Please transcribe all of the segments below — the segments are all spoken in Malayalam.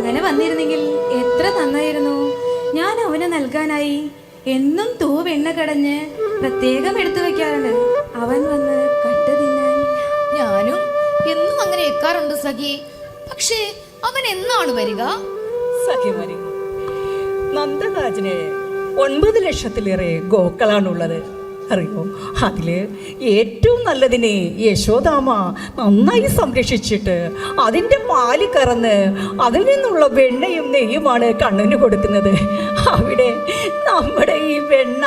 അങ്ങനെ വന്നിരുന്നെങ്കിൽ എത്ര നന്നായിരുന്നു. ഞാൻ അവന് നൽകാനായി എന്നും തൂവെണ്ണ കടഞ്ഞ് പ്രത്യേകം എടുത്തു വെക്കാറുണ്ട്. അവൻ വന്ന് കട്ട് തിന്നാൻ. ഞാനും എന്നും അങ്ങനെ വെക്കാറുണ്ട് സഖി. പക്ഷേ അവൻ എന്നാണ് വരിക? സഖിമാരി, നന്ദരാജന് 9 ലക്ഷത്തിലേറെ ഗോക്കളാണുള്ളത്. അറിയോ, അതില് ഏറ്റവും നല്ലതിനെ യശോദാമ്മ നന്നായി സംരക്ഷിച്ചിട്ട് അതിൻ്റെ പാല് കറന്ന് അതിൽ നിന്നുള്ള വെണ്ണയും നെയ്യുമാണ് കണ്ണന് കൊടുക്കുന്നത്. അവിടെ നമ്മുടെ ഈ വെണ്ണ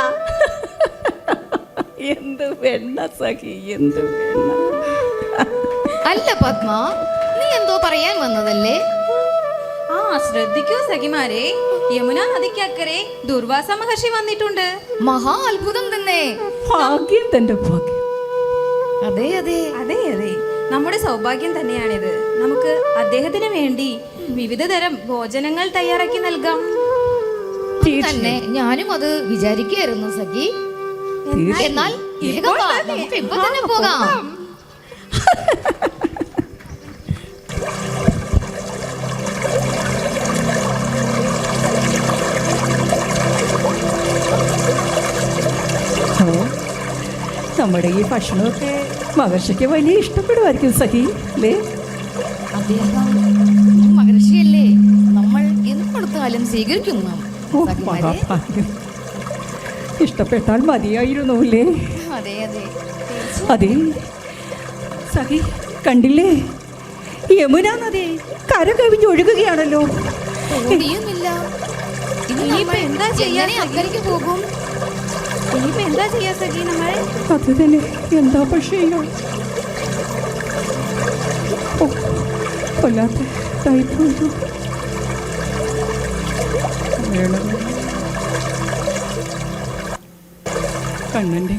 എന്ത് വെണ്ണ സഖി, എന്ത് വെണ്ണ. അല്ല പത്മ, നീ എന്തോ പറയാൻ വന്നതല്ലേ? ശ്രദ്ധിക്കൂ സഖിമാരെ, യമുന നദിക്കക്കരെ ദുർവാസ മഹർഷി വന്നിട്ടുണ്ട്. മഹാ അത്ഭുതം തന്നെ. ഭാഗ്യം, തന്റെ ഭാഗ്യം. അതെ അതെ അതെ അതെ, നമ്മുടെ സൗഭാഗ്യം തന്നെയാണിത്. നമുക്ക് അദ്ദേഹത്തിന് വേണ്ടി വിവിധ തരം ഭോജനങ്ങൾ തയ്യാറാക്കി നൽകാം. തന്നെ ഞാനും അത് വിചാരിക്കുകയായിരുന്നു സഖി. എന്നാൽ വേഗം വാ, നമുക്ക് ഇപ്പൊ തന്നെ പോകാം. നമ്മുടെ ഈ ഭക്ഷണമൊക്കെ മഹർഷിക്ക് വലിയ ഇഷ്ടപ്പെടുമായിരിക്കും സഖി, അല്ലേ? അദ്ദേഹം മഹർഷിയല്ലേ, നമ്മൾ എന്തെടുത്താലും സ്വീകരിക്കുന്നു. ഇഷ്ടപ്പെട്ടാൽ മതിയായിരുന്നു അല്ലേ? അതെ അതെ അതെ സഖി, കണ്ടില്ലേ, യമുന നദി കര കവിഞ്ഞൊഴുകുകയാണല്ലോ. എന്താ ചെയ്യാ, അക്കരയ്ക്ക് പോകും. ഇനിയിപ്പോ എന്താ ചെയ്യാ സഖി നമ്മൾ? അത് തന്നെ, എന്താ പക്ഷേ കൊല്ലാത്ത ടൈപ്പ് കണ്ണൻ്റെ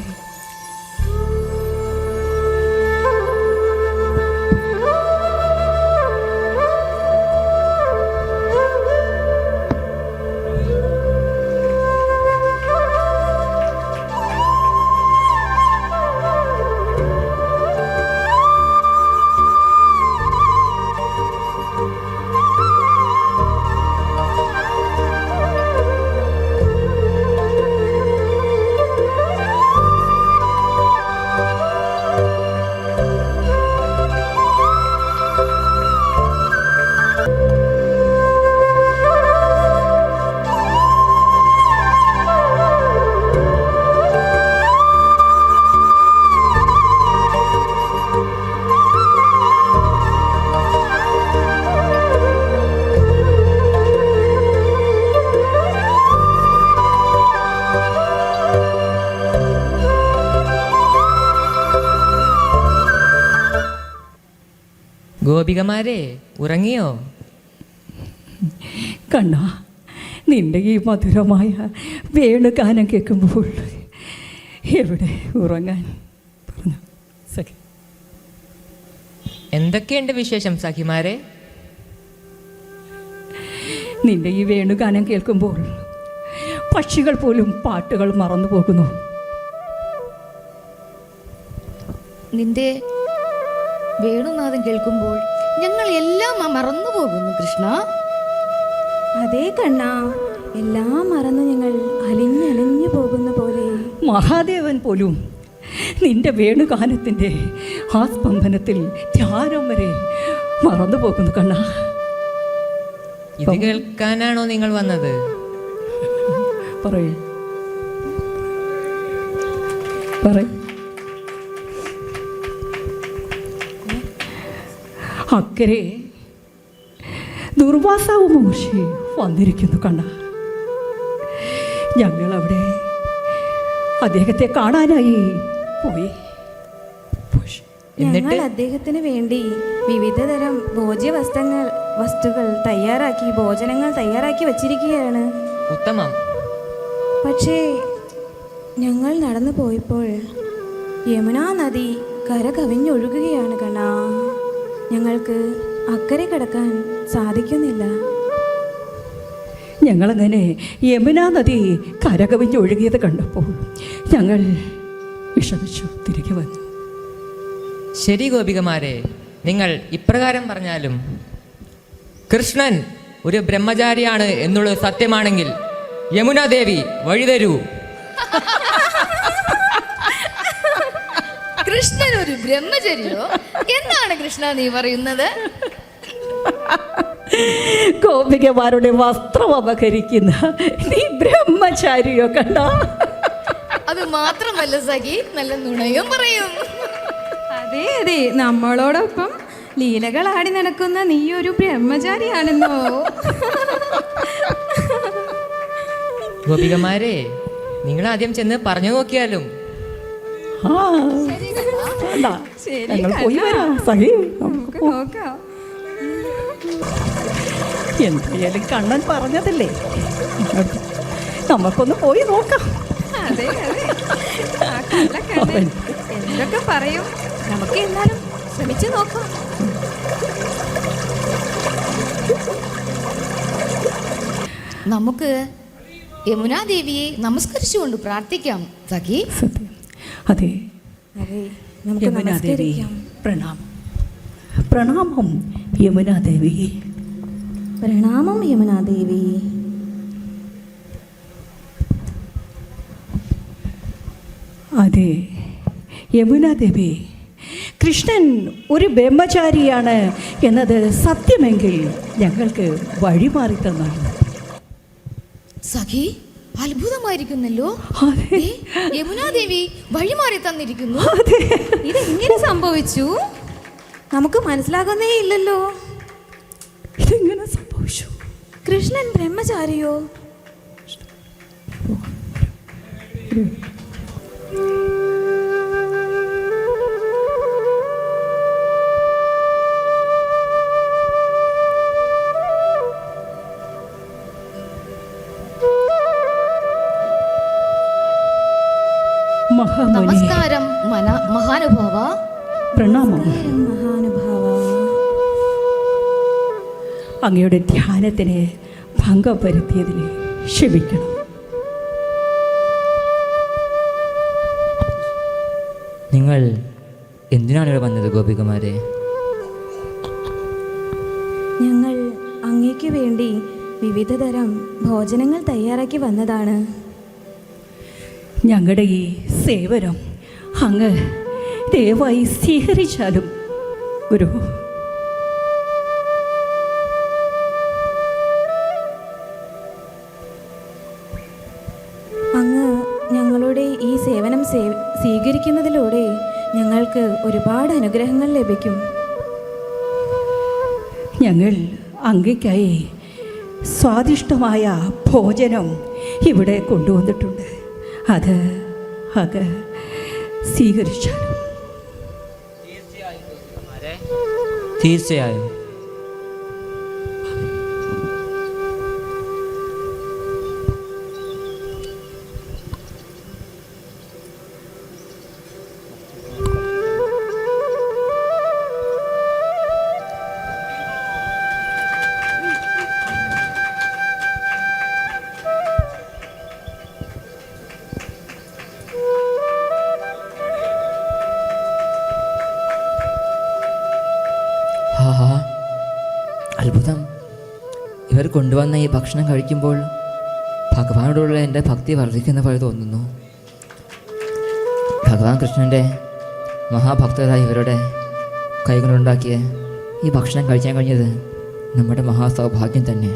ഗോപികമാരെ ഉറങ്ങിയോ? കണ്ണാ, നിന്റെ ഈ മധുരമായ വേണുഗാനം കേൾക്കുമ്പോൾ എവിടെ ഉറങ്ങാൻ പറഞ്ഞു സഖി. എന്തൊക്കെയുണ്ട് വിശേഷം സഖിമാരെ? നിന്റെ ഈ വേണുഗാനം കേൾക്കുമ്പോൾ പക്ഷികൾ പോലും പാട്ടുകൾ മറന്നു പോകുന്നു. നിന്റെ വേണുനാഥം കേൾക്കുമ്പോൾ ഞങ്ങൾ എല്ലാം മറന്നു പോകുന്നു കൃഷ്ണ. അതേ കണ്ണാ, എല്ലാം മറന്ന് ഞങ്ങൾ അലിഞ്ഞലിഞ്ഞു പോകുന്ന പോലെ. മഹാദേവൻ പോലും നിന്റെ വേണുഗാനത്തിൻ്റെ ആ സ്പന്ദനത്തിൽ ധ്യാനം വരെ മറന്നു പോകുന്നു കണ്ണാ. ഇത് കേൾക്കാനാണോ നിങ്ങൾ വന്നത്? പറയൂ പറയൂ. അക്കരെ ദുർവാസാവ് മഹർഷി വന്നിരിക്കുന്നു കണ്ണ. ഞങ്ങളവിടെ അദ്ദേഹത്തെ കാണാനായി പോയി. ഞങ്ങൾ അദ്ദേഹത്തിന് വേണ്ടി വിവിധ തരം ഭോജ്യ വസ്തുക്കൾ തയ്യാറാക്കി, ഭോജനങ്ങൾ തയ്യാറാക്കി വച്ചിരിക്കുകയാണ്. ഉത്തമം. പക്ഷേ ഞങ്ങൾ നടന്നു പോയപ്പോൾ യമുനാ നദി കര കവിഞ്ഞൊഴുകുകയാണ് കണ്ണാ. ഞങ്ങൾക്ക് അക്കരെ കിടക്കാൻ സാധിക്കുന്നില്ല. ഞങ്ങളങ്ങനെ യമുനാ നദി കരകവിഞ്ഞൊഴുകിയത് കണ്ടപ്പോൾ ഞങ്ങൾ വിഷമിച്ചു തിരികെ വന്നു. ശരി ഗോപികമാരെ, നിങ്ങൾ ഇപ്രകാരം പറഞ്ഞാലും കൃഷ്ണൻ ഒരു ബ്രഹ്മചാരിയാണ് എന്നുള്ളത് സത്യമാണെങ്കിൽ യമുന ദേവി വഴി തരൂ. കൃഷ്ണൻ ഒരു ബ്രഹ്മചര്യോ? എന്താണ് കൃഷ്ണ നീ പറയുന്നത്? ഗോപികമാരുടെ വസ്ത്രം അപഹരിക്കുന്ന നീ ബ്രഹ്മചാരിയോ കണ്ട? അത് മാത്രമല്ല സഖി, നല്ല നുണയും പറയും. അതെ അതെ, നമ്മളോടൊപ്പം ലീലകൾ ആടി നടക്കുന്ന നീ ഒരു ബ്രഹ്മചാരിയാണെന്നോ? ഗോപികമാരെ, നിങ്ങൾ ആദ്യം ചെന്ന് പറഞ്ഞു നോക്കിയാലും. ആ, വേണ്ട. ഞങ്ങൾ പോയി വരാം സഖി. നമുക്ക് നോക്കാം. എന്തായാലും കണ്ണൻ പറഞ്ഞതല്ലേ, നമുക്കൊന്ന് പോയി നോക്കാം. അതെ അതെ, ആ കള്ളക്കണ്ണൻ എന്തൊക്കെ പറയും, നമുക്ക് എന്നാലും ശ്രമിച്ചു നോക്കാം. നമുക്ക് യമുനാ ദേവിയെ നമസ്കരിച്ചുകൊണ്ട് പ്രാർത്ഥിക്കാം സഖി. സത്യം. അതെ അതെ, നമുക്ക് യമുനാദേവി നമസ്കരിക്കാം. പ്രണാമം. പ്രണാമം യമുനാദേവി. പ്രണാമം യമുനാദേവി. അതെ യമുനാദേവി, കൃഷ്ണൻ ഒരു ബ്രഹ്മചാരിയാണ് എന്നത് സത്യമെങ്കിൽ ഞങ്ങൾക്ക് വഴിമാറി തന്നാണ്. സഖി, അത്ഭുതമായിരിക്കുന്നല്ലോ. അതെ. യമുനാ ദേവി വഴിമാറി തന്നിരിക്കുന്നു. അതെ. ഇതെങ്ങനെ സംഭവിച്ചു? നമുക്ക് മനസ്സിലാകുന്നേ ഇല്ലല്ലോ. ഇതെങ്ങനെ സംഭവിച്ചു? കൃഷ്ണൻ ബ്രഹ്മചാരിയോ? മഹാമുനി നമസ്കാരം മഹാനുഭാവ. പ്രണാമം. മഹാനുഭാവ, അങ്ങയുടെ ധ്യാനത്തിന് ഭംഗം വരുത്തിയതിന് ക്ഷമിക്കണം. നിങ്ങൾ എന്തിനാണ് ഇവിടെ വന്നത് ഗോപികമാരെ? ഞങ്ങൾ അങ്ങേക്ക് വേണ്ടി വിവിധ തരം ഭോജനങ്ങൾ തയ്യാറാക്കി വന്നതാണ്. ഞങ്ങളുടെ ഈ സേവനം അങ്ങ് ദയവായി സ്വീകരിച്ചാലും ഗുരു. അങ്ങ് ഞങ്ങളുടെ ഈ സേവനം സ്വീകരിക്കുന്നതിലൂടെ ഞങ്ങൾക്ക് ഒരുപാട് അനുഗ്രഹങ്ങൾ ലഭിക്കും. ഞങ്ങൾ അങ്ങയ്ക്കായി സ്വാദിഷ്ടമായ ഭോജനം ഇവിടെ കൊണ്ടുവന്നിട്ടുണ്ട്. അത് അങ്ങ് സ്വീകരിച്ചാലും. തീർച്ചയായും. അത്ഭുതം. ഇവർ കൊണ്ടുവന്ന ഈ ഭക്ഷണം കഴിക്കുമ്പോൾ ഭഗവാനോടുള്ള എൻ്റെ ഭക്തി വർദ്ധിക്കുന്ന പോലെ തോന്നുന്നു. ഭഗവാൻ കൃഷ്ണൻ്റെ മഹാഭക്തരായ ഇവരുടെ കൈകൊണ്ടുണ്ടാക്കിയ ഈ ഭക്ഷണം കഴിക്കാൻ കഴിഞ്ഞത് നമ്മുടെ മഹാസൗഭാഗ്യം തന്നെ.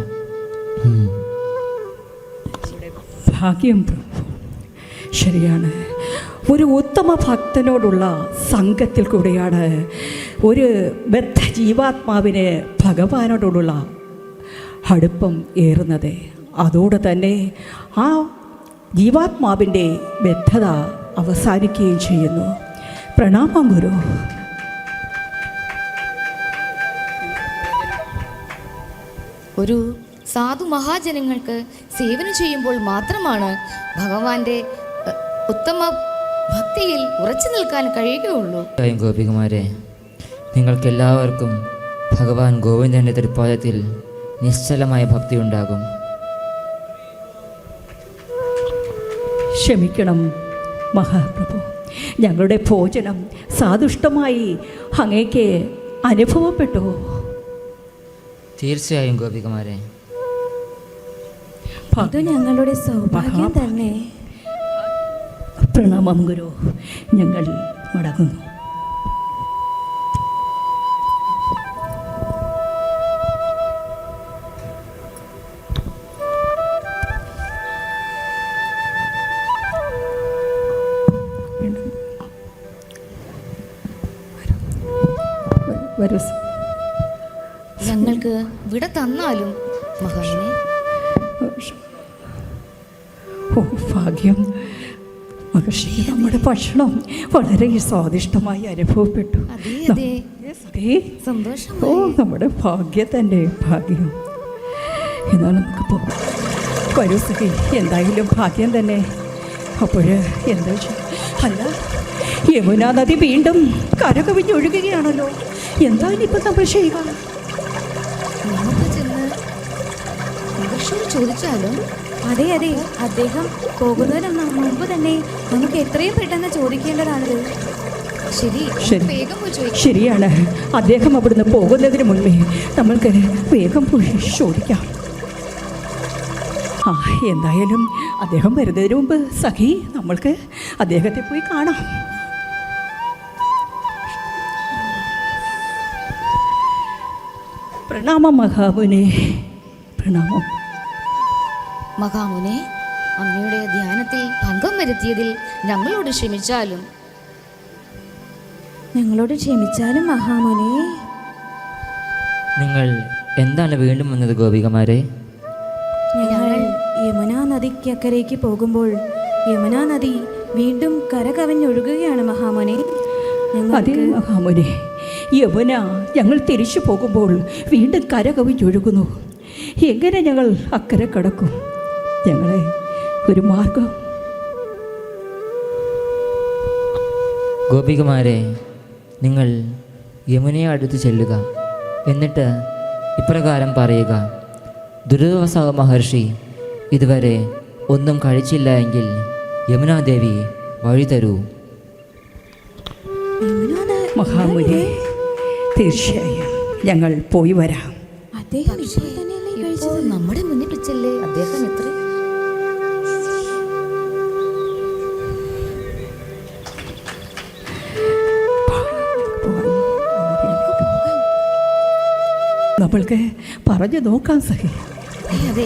ഭാഗ്യം പ്രഭു. ശരിയാണ്. ഒരു ഉത്തമ ഭക്തനോടുള്ള സംഘത്തിൽ കൂടെയാണ് ഒരു ബദ്ധ ജീവാത്മാവിന് ഭഗവാനോടുള്ള അടുപ്പം ഏറുന്നത്. അതോടെ തന്നെ ആ ജീവാത്മാവിൻ്റെ ബദ്ധത അവസാനിക്കുകയും ചെയ്യുന്നു. പ്രണാമം ഗുരു. ഒരു സാധു മഹാജനങ്ങൾക്ക് സേവനം ചെയ്യുമ്പോൾ മാത്രമാണ് ഭഗവാന്റെ ഉത്തമ ഭക്തിയിൽ ഉറച്ചു നിൽക്കാൻ കഴിയുകയുള്ളൂ. ഗോപികുമാരെ, നിങ്ങൾക്കെല്ലാവർക്കും ഭഗവാൻ ഗോവിന്ദൻ്റെ തൃപ്പാദത്തിൽ നിശ്ചലമായ ഭക്തി ഉണ്ടാകും. ക്ഷമിക്കണം മഹാപ്രഭു. ഞങ്ങളുടെ ഭോജനം സാദുഷ്ടമായി അങ്ങേക്ക് അനുഭവപ്പെട്ടു. തീർച്ചയായും ഗോപികമാരെ. ഇത് ഞങ്ങളുടെ സൗഭാഗ്യം തന്നെ. പ്രണാമം ഗുരു, ഞങ്ങൾ മടങ്ങുന്നു. വരൂ. ഞങ്ങൾക്ക് വിട തന്നാലും മഹാമുനെ. ഓ ഭാഗ്യം മഹർഷി, നമ്മുടെ ഭക്ഷണം വളരെ സ്വാദിഷ്ടമായി അനുഭവപ്പെട്ടു. അതെ അതെ, അതെ. സന്തോഷം. ഓ നമ്മുടെ ഭാഗ്യത്തിൻ്റെ ഭാഗ്യം. എന്നാൽ നമുക്ക് പോകാം. വരൂ സഖി, എന്തായാലും ഭാഗ്യം തന്നെ. അപ്പോൾ എന്താ അല്ല, യമുനാ നദി വീണ്ടും കരകവിഞ്ഞൊഴുകുകയാണല്ലോ. എന്താ ഇനിയിപ്പോൾ നമ്മൾ ചെയ്യുക? നമുക്ക് ചെന്ന് മഹർഷിയോട് ചോദിച്ചാലും. അതെ അതെ, അദ്ദേഹം പോകുന്നതിന് മുമ്പ് തന്നെ നമുക്ക് എത്രയും പെട്ടെന്ന് ചോദിക്കേണ്ടതാണിത്. ശരി, ശരി. വേഗം പോയി ചോദിക്കാം. ശരിയാണ്, അദ്ദേഹം അവിടുന്ന് പോകുന്നതിന് മുൻപേ നമ്മൾക്ക് വേഗം പോയി ചോദിക്കാം. ആ എന്തായാലും അദ്ദേഹം വരുന്നതിന് മുമ്പ് സഖി നമ്മൾക്ക് അദ്ദേഹത്തെ പോയി കാണാം. പ്രണാമം മഹാമുനെ, പ്രണാമം. മഹാമുനെ, അങ്ങയുടെ ധ്യാനത്തിൽ ഭംഗം വരുത്തിയതിൽ ഞങ്ങളോട് ക്ഷമിച്ചാലും. ഞങ്ങളോട് ക്ഷമിച്ചാലും മഹാമുനെ. നിങ്ങൾ എന്താണ് വീണ്ടും വന്നത് ഗോപികമാരെ? ഞങ്ങൾ യമുനാ നദിക്കക്കരയ്ക്ക് പോകുമ്പോൾ യമുനാ നദി വീണ്ടും കരകവിഞ്ഞൊഴുകുകയാണ് മഹാമുനെ. അതെ മഹാമുനെ, യമുന ഞങ്ങൾ തിരിച്ചു പോകുമ്പോൾ വീണ്ടും കരകവിഞ്ഞൊഴുകുന്നു. എങ്ങനെ ഞങ്ങൾ അക്കരെ കടക്കും? ഞങ്ങളെ ഒരു മാർഗം. ഗോപികമാരെ, നിങ്ങൾ യമുനയെ അടുത്ത് ചെല്ലുക. എന്നിട്ട് ഇപ്രകാരം പറയുക: ദുർവാസ മഹർഷി ഇതുവരെ ഒന്നും കഴിച്ചില്ല എങ്കിൽ യമുനാദേവി വഴി തരൂ. മഹാമുനെ, തീർച്ചയായും ഞങ്ങൾ പോയി വരാം. അദ്ദേഹം ഇപ്പോൾ തന്നെയല്ലേ ഇപ്പോൾ കഴിച്ചത്? നമ്മുടെ മുന്നിൽ വെച്ചല്ലേ അദ്ദേഹം എത്ര നമ്മൾക്ക് പറഞ്ഞു നോക്കാം സഖി. അതെ,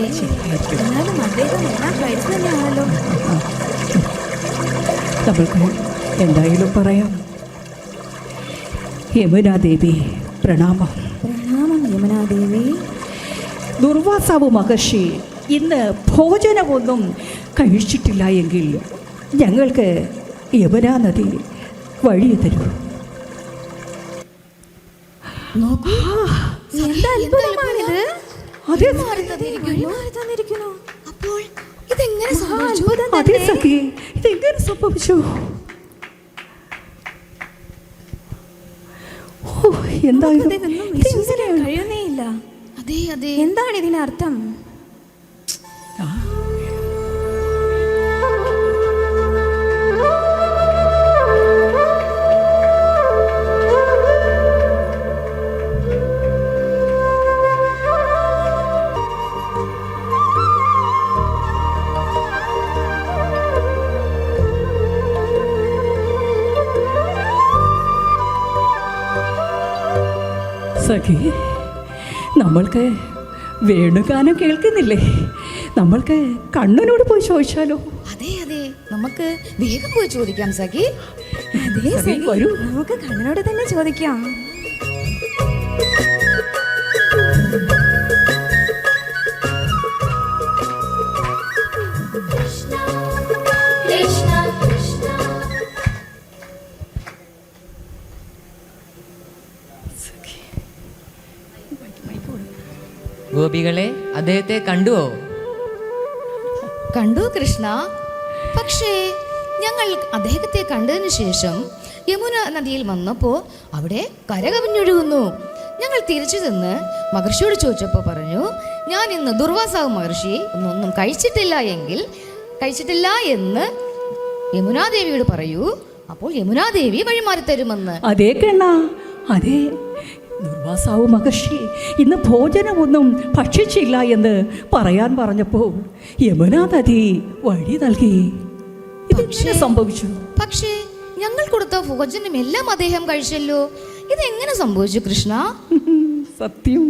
എന്നാലും അദ്ദേഹം എല്ലാം കഴിച്ചു തന്നെയാണല്ലോ. നമ്മൾക്ക് എന്തായാലും പറയാം. യമുനാദേവി പ്രണാമം. പ്രണാമം യമുനാദേവി. ദുർവാസാവ് മഹർഷി ഇന്ന് ഭോജനമൊന്നും കഴിച്ചിട്ടില്ല എങ്കിൽ ഞങ്ങൾക്ക് യമുനാ നദി വഴി തരൂ. നോക്കൂ, എന്താ അത്ഭുതമാണിത്? അതെ വഴി മാറി തന്നിരിക്കുന്നു. അപ്പോൾ ഇതെങ്ങനെ സംഭവിച്ചു? അത്ഭുതം അതെ തന്നെ. സഖി, ഇതെങ്ങനെ സംഭവിച്ചു? ഓ എന്തായാലും ഇതൊന്നും വിശ്വസിക്കാൻ കഴിയുന്നേയില്ല. അതെ അതെ, എന്താണ് ഇതിനർത്ഥം? സഖി, നമ്മൾക്ക് വേണുഗാനം കേൾക്കുന്നില്ലേ? നമ്മൾക്ക് കണ്ണനോട് പോയി ചോദിച്ചാലോ? അതെ അതെ, നമുക്ക് വേഗം പോയി ചോദിക്കാം സഖി. അതെ സഖി, സഖി, വരൂ. നമുക്ക് കണ്ണനോട് തന്നെ ചോദിക്കാം. ഗോപികളെ, അദ്ദേഹത്തെ കണ്ടുവോ? കണ്ടു കൃഷ്ണ. പക്ഷേ ഞങ്ങൾ അദ്ദേഹത്തെ കണ്ടതിന് ശേഷം യമുന നദിയിൽ വന്നപ്പോൾ അവിടെ കരകവിഞ്ഞൊഴുകുന്നു. ഞങ്ങൾ തിരിച്ചു ചെന്ന് മഹർഷിയോട് ചോദിച്ചപ്പോൾ പറഞ്ഞു, ഞാൻ ഇന്ന് ദുർവാസാവ് മഹർഷി ഒന്നും കഴിച്ചിട്ടില്ല എന്ന് യമുനാദേവിയോട് പറയൂ. അപ്പോൾ യമുനാദേവി വഴിമാറി തരുമെന്ന്. അതേ കണ്ണ, അതെ. ദുർവാസാവ് മഹർഷി ഇന്ന് ഭോജനമൊന്നും ഭക്ഷിച്ചില്ല എന്ന് പറയാൻ പറഞ്ഞപ്പോൾ യമുനാ നദി വഴി നൽകി. ഇതെങ്ങനെ സംഭവിച്ചു? പക്ഷേ ഞങ്ങൾ കൊടുത്ത ഭോജനം എല്ലാം അദ്ദേഹം കഴിച്ചല്ലോ. ഇതെങ്ങനെ സംഭവിച്ചു കൃഷ്ണ? സത്യം.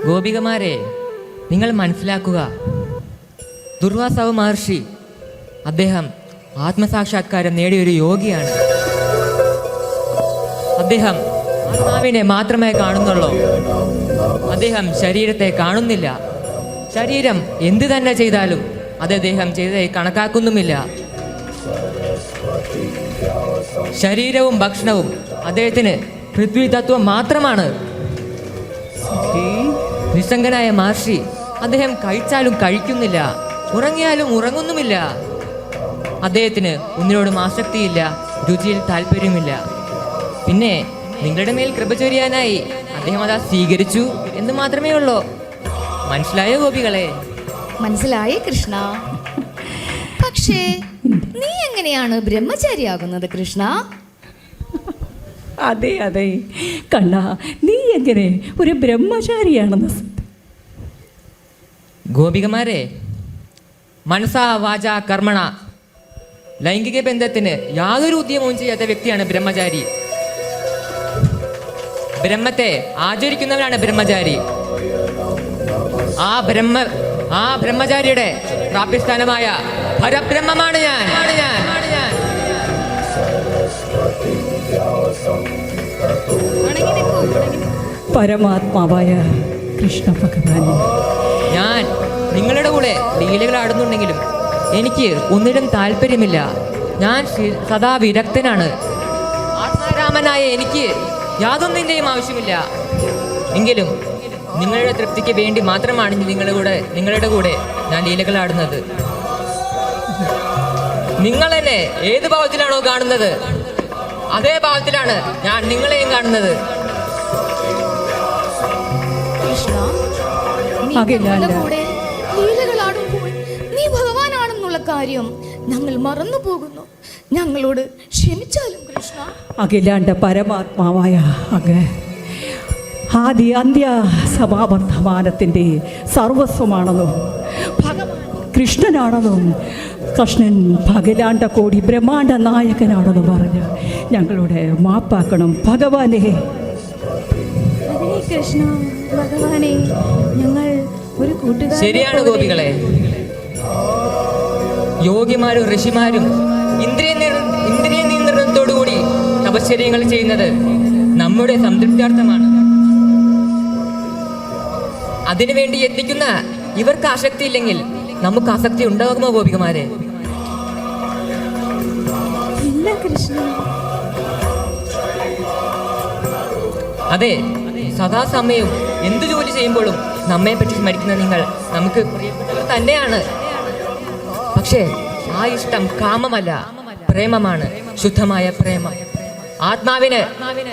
ഗോപികമാരെ, നിങ്ങൾ മനസ്സിലാക്കുക, ദുർവാസാവ് മഹർഷി അദ്ദേഹം ആത്മസാക്ഷാത്കാരം നേടിയൊരു യോഗിയാണ്. അദ്ദേഹം ആത്മാവിനെ മാത്രമേ കാണുന്നുള്ളൂ. അദ്ദേഹം ശരീരത്തെ കാണുന്നില്ല. ശരീരം എന്തു തന്നെ ചെയ്താലും അത് അദ്ദേഹം ചെയ്തതായി കണക്കാക്കുന്നുമില്ല. ശരീരവും ഭക്ഷണവും അദ്ദേഹത്തിന് പൃഥ്വി തത്വം മാത്രമാണ്. നിസ്സംഗനായ മഹർഷി അദ്ദേഹം കഴിച്ചാലും കഴിക്കുന്നില്ല, ഉറങ്ങിയാലും ഉറങ്ങുന്നുമില്ല. അദ്ദേഹത്തിന് ഒന്നിനോടും ആസക്തിയില്ല, രുചിയിൽ താല്പര്യമില്ല. പിന്നെ നിങ്ങളുടെ മേൽ കൃപ ചൊരിയാനായി അദ്ദേഹം അത് സ്വീകരിച്ചു എന്ന് മാത്രമേ ഉള്ളൂ. മനസ്സിലായോ ഗോപികളെ? മനസ്സിലായി കൃഷ്ണ. പക്ഷേ നീ എങ്ങനെയാണ് ബ്രഹ്മചാരിയാകുന്നത് കൃഷ്ണ? അതെ അതെ കണ്ണ, നീ എങ്ങനെ ഒരു ബ്രഹ്മചാരിയാണെന്ന് ഗോപികമാരെ, മനസാ വാച കർമ്മണ ലൈംഗിക ബന്ധത്തിന് യാതൊരു ഉദ്യമവും ചെയ്യാത്ത വ്യക്തിയാണ് ബ്രഹ്മചാരി. ബ്രഹ്മത്തെ ആചരിക്കുന്നവരാണ് ബ്രഹ്മചാരി. ആ ബ്രഹ്മചാരിയുടെ പ്രാപ്യസ്ഥാനമായ പരബ്രഹ്മമാണ് ഞാൻ. പരമാത്മാവായ കൃഷ്ണ ഭഗവാനെ, ഞാൻ നിങ്ങളുടെ കൂടെ ലീലകൾ ആടുന്നുണ്ടെങ്കിലും എനിക്ക് ഒന്നിലും താല്പര്യമില്ല. ഞാൻ സദാ വിരക്തനാണ്. ആത്മാരാമനായ എനിക്ക് യാതൊന്നിൻ്റെയും ആവശ്യമില്ല. എങ്കിലും നിങ്ങളുടെ തൃപ്തിക്ക് വേണ്ടി മാത്രമാണ് നിങ്ങളുടെ കൂടെ ഞാൻ ലീലകൾ ആടുന്നത്. നിങ്ങൾ എന്നെ ഏത് ഭാവത്തിലാണോ കാണുന്നത്, അതേ ഭാവത്തിലാണ് ഞാൻ നിങ്ങളെയും കാണുന്നത്. കൃഷ്ണ, നീ ഞങ്ങളുടെ കൂടെ ലീലകളാടുമ്പോൾ നീ ഭഗവാനാണെന്നുള്ള കാര്യം ഞങ്ങൾ മറന്നു പോകുന്നു. ഞങ്ങളോട് ക്ഷമിച്ചാലും കൃഷ്ണ. അഖിലാണ്ട പരമാത്മാവായ അങ്ങ് ആദി അന്ത്യ സമാവർത്തമാനത്തിൻ്റെ സർവസ്വമാണെന്നും ഭഗവാൻ കൃഷ്ണനാണെന്നും കൃഷ്ണൻ അഖിലാണ്ട കോടി ബ്രഹ്മാണ്ട നായകനാണെന്നും പറഞ്ഞ് ഞങ്ങളുടെ മാപ്പാക്കണം ഭഗവാനെ. അതേ കൃഷ്ണ ഭഗവാനെ, ഞങ്ങൾ ഒരു കൂട്ടുകാരെ ശരിയാണ് ഗോപികളെ. യോഗിമാരും ഋഷിമാരും ഇന്ദ്രിയ നിയന്ത്രണത്തോടുകൂടി തപശ്ചര്യങ്ങൾ ചെയ്യുന്നത് നമ്മുടെ സംതൃപ്തിയാർത്ഥമാണ്. അതിനുവേണ്ടി യത്നിക്കുന്ന ഇവർക്ക് ആസക്തി ഇല്ലെങ്കിൽ നമുക്ക് ആസക്തി ഉണ്ടാകുമോ ഗോപികമാരെ? ഇല്ല കൃഷ്ണ. അതെ, സദാസമയവും എന്തു ജോലി ചെയ്യുമ്പോഴും നമ്മെ പറ്റി സ്മരിക്കുന്ന നിങ്ങൾ നമുക്ക് പ്രിയപ്പെട്ടവർ തന്നെയാണ്. പക്ഷേ ആ ഇഷ്ടം കാമമല്ല, പ്രേമമാണ്, ശുദ്ധമായ പ്രേമം. ആത്മാവിന്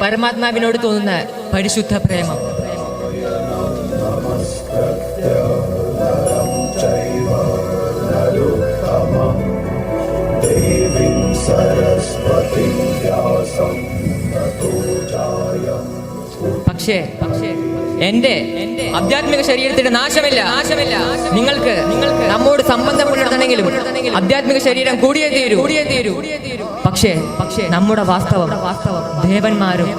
പരമാത്മാവിനോട് തോന്നുന്ന പരിശുദ്ധ പ്രേമം. പക്ഷേ എന്റെ ആധ്യാത്മിക ശരീരത്തിന്റെ നാശമില്ല. നിങ്ങൾക്ക് നമ്മോട് സംബന്ധം പുലർത്തണമെങ്കിലും ആധ്യാത്മിക ശരീരം കൂടിയേ തീരൂ. പക്ഷേ നമ്മുടെ വാസ്തവം ദേവന്മാരും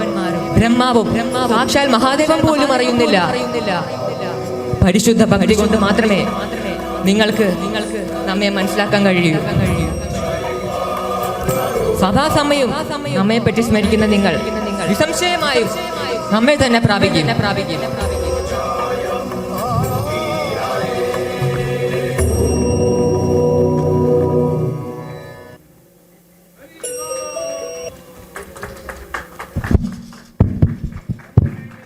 ബ്രഹ്മാവും സാക്ഷാൽ മഹാദേവൻ പോലും അറിയുന്നില്ല. പരിശുദ്ധ ഭക്തി കൊണ്ട് മാത്രമേ നിങ്ങൾക്ക് നമ്മെ മനസ്സിലാക്കാൻ കഴിയൂ. സദാസമയം നമ്മെ പറ്റി സ്മരിക്കുന്ന നിങ്ങൾ നിസ്സംശയമായും നമ്മെ തന്നെ പ്രാപിക്കും.